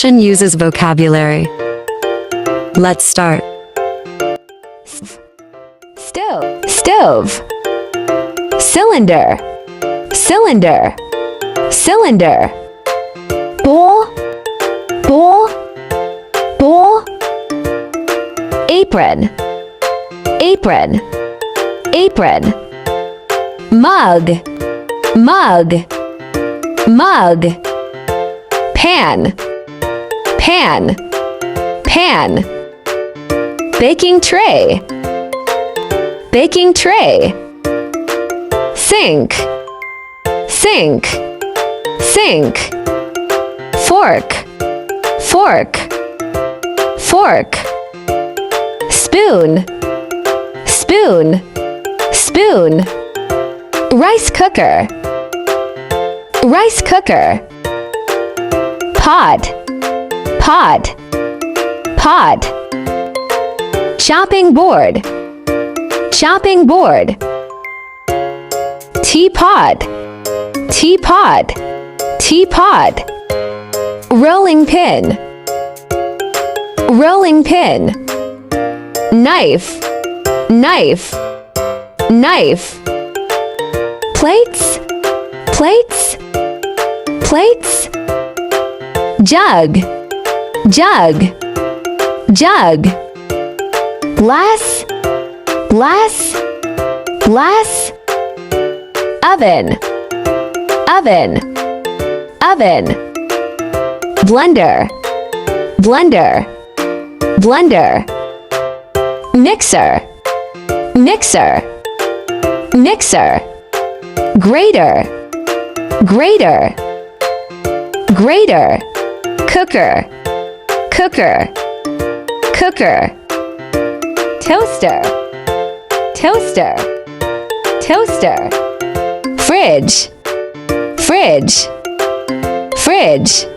session uses vocabulary. Let's start. Stove, stove. Cylinder, cylinder, cylinder. Bowl, bowl, bowl. Apron, apron, apron. Mug, mug, mug. Pan, pan, pan. Baking tray, baking tray. Sink, sink, sink. Fork, fork, fork. Spoon, spoon, spoon. Rice cooker, rice cooker. Pot, pot, pot. Chopping board, chopping board. Teapot, teapot, teapot. Rolling pin, rolling pin. Knife, knife, knife. Plates, plates, plates. Jug, jug, jug. Glass, glass, glass. Oven, oven, oven. Blender, blender, blender. Mixer, mixer, mixer. Grater, grater, grater. Cooker, cooker, cooker. Toaster, toaster, toaster. Fridge, fridge, fridge.